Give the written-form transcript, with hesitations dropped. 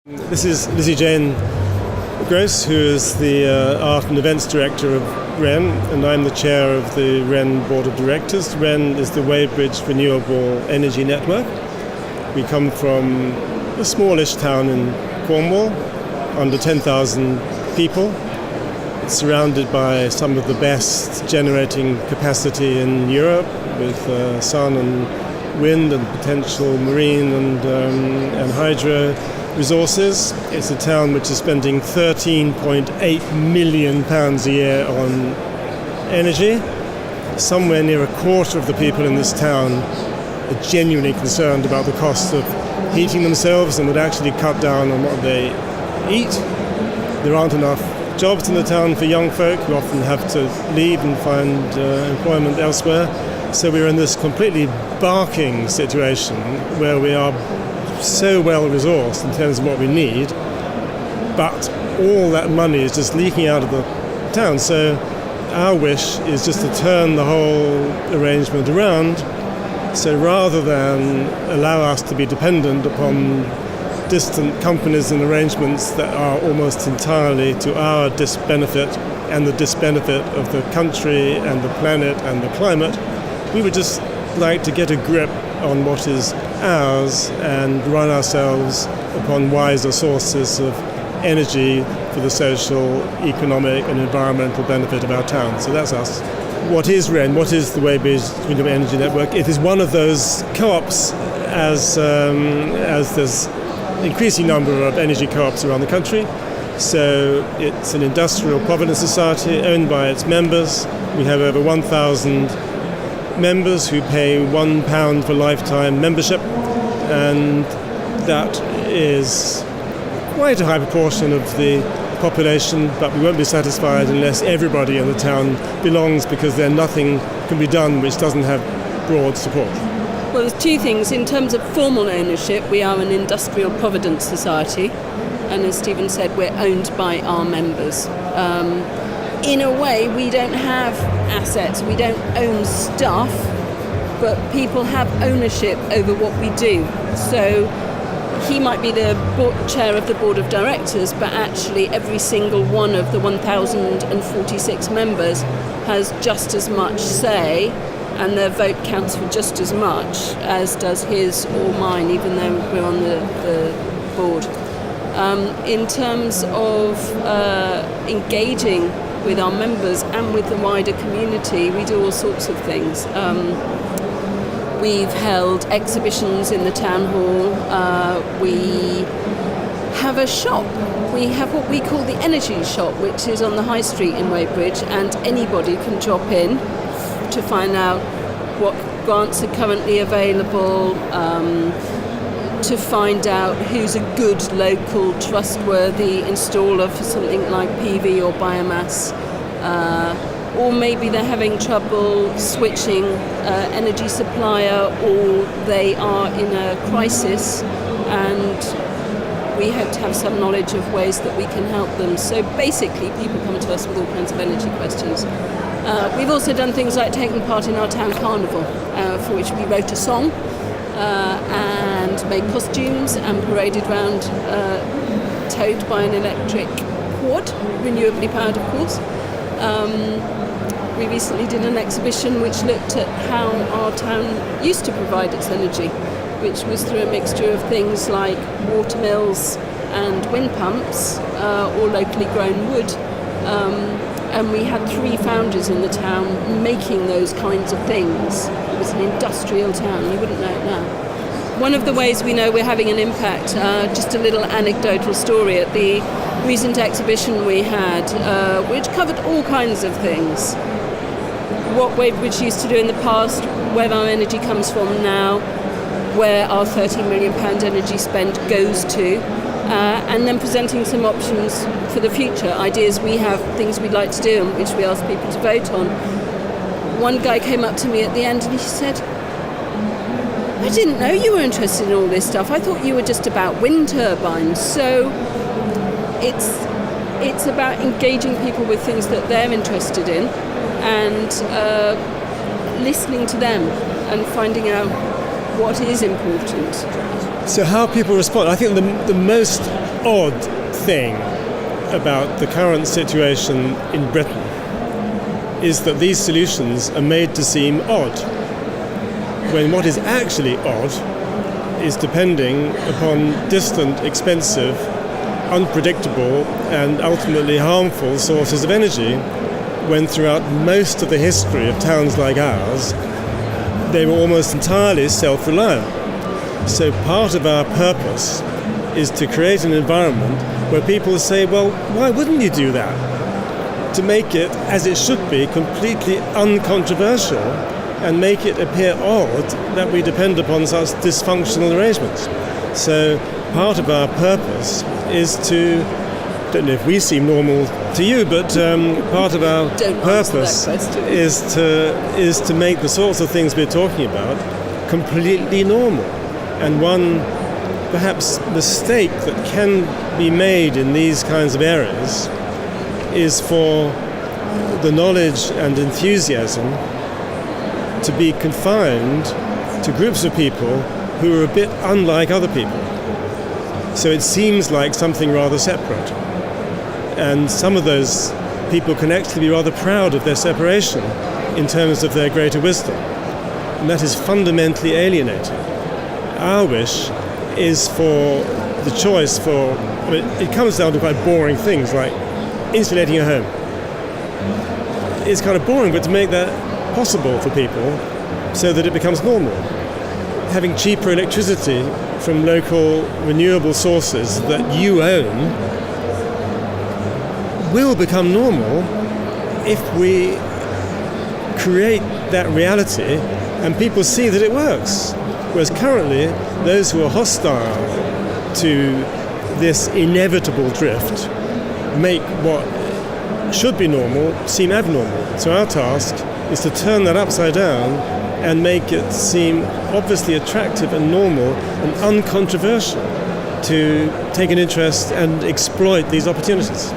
This is Lizzy Gross, who is the Art and Events Director of WREN, and I'm the Chair of the WREN Board of Directors. WREN is the Wadebridge Renewable Energy Network. We come from a smallish town in Cornwall, under 10,000 people. It's surrounded by some of the best generating capacity in Europe, with sun and wind and potential marine and hydro resources. It's a town which is spending £13.8 million a year on energy. Somewhere near a quarter of the people in this town are genuinely concerned about the cost of heating themselves and would actually cut down on what they eat. There aren't enough jobs in the town for young folk who often have to leave and find employment elsewhere. So we're in this completely barking situation where we are so well resourced in terms of what we need, but all that money is just leaking out of the town. So our wish is just to turn the whole arrangement around. So rather than allow us to be dependent upon distant companies and arrangements that are almost entirely to our disbenefit and the disbenefit of the country and the planet and the climate, we would just like to get a grip on what is ours and run ourselves upon wiser sources of energy for the social, economic and environmental benefit of our town. So that's us. What is WREN? What is the Wadebridge Renewable Energy Network? It is one of those co-ops, as there's an increasing number of energy co-ops around the country. So it's an industrial provident society owned by its members. We have over 1,000 members who pay £1 for lifetime membership, and that is quite a high proportion of the population, but we won't be satisfied unless everybody in the town belongs, because then nothing can be done which doesn't have broad support. Well, there's two things. In terms of formal ownership, we are an industrial provident society, and as Stephen said, we're owned by our members. In a way, we don't have assets, we don't own stuff, but people have ownership over what we do. So he might be the chair of the board of directors, but actually every single one of the 1,046 members has just as much say, and their vote counts for just as much as does his or mine, even though we're on the board. In terms of engaging with our members and with the wider community, we do all sorts of things. We've held exhibitions in the town hall. We have a shop. We have what we call the energy shop, which is on the high street in Wadebridge, and anybody can drop in to find out what grants are currently available, to find out who's a good local trustworthy installer for something like PV or biomass, or maybe they're having trouble switching energy supplier, or they are in a crisis and we hope to have some knowledge of ways that we can help them. So basically people come to us with all kinds of energy questions. We've also done things like taking part in our town carnival, for which we wrote a song and made costumes and paraded round, towed by an electric quad, renewably powered of course. We recently did an exhibition which looked at how our town used to provide its energy, which was through a mixture of things like water mills and wind pumps, or locally grown wood. And we had 3 founders in the town making those kinds of things. It was an industrial town, you wouldn't know it now. One of the ways we know we're having an impact, just a little anecdotal story, at the recent exhibition we had, which covered all kinds of things. What Wadebridge used to do in the past, where our energy comes from now, where our £30 million energy spend goes to, and then presenting some options for the future, ideas we have, things we'd like to do, and which we ask people to vote on. One guy came up to me at the end and he said, "I didn't know you were interested in all this stuff. I thought you were just about wind turbines." So it's about engaging people with things that they're interested in and listening to them and finding out what is important. So how people respond, I think the most odd thing about the current situation in Britain is that these solutions are made to seem odd, when what is actually odd is depending upon distant, expensive, unpredictable and ultimately harmful sources of energy, when throughout most of the history of towns like ours, they were almost entirely self-reliant. So part of our purpose is to create an environment where people say, well, why wouldn't you do that? To make it, as it should be, completely uncontroversial and make it appear odd that we depend upon such dysfunctional arrangements. So part of our purpose is to, I don't know if we seem normal to you, but part of our purpose is to make the sorts of things we're talking about completely normal. And one perhaps mistake that can be made in these kinds of areas is for the knowledge and enthusiasm to be confined to groups of people who are a bit unlike other people. So it seems like something rather separate. And some of those people can actually be rather proud of their separation in terms of their greater wisdom. And that is fundamentally alienating. Our wish is for the choice for, I mean, it comes down to quite boring things like insulating a home. It's kind of boring, but to make that possible for people so that it becomes normal. Having cheaper electricity from local renewable sources that you own will become normal if we create that reality and people see that it works. Whereas currently, those who are hostile to this inevitable drift make what should be normal seem abnormal. So our task is to turn that upside down and make it seem obviously attractive and normal and uncontroversial to take an interest and exploit these opportunities.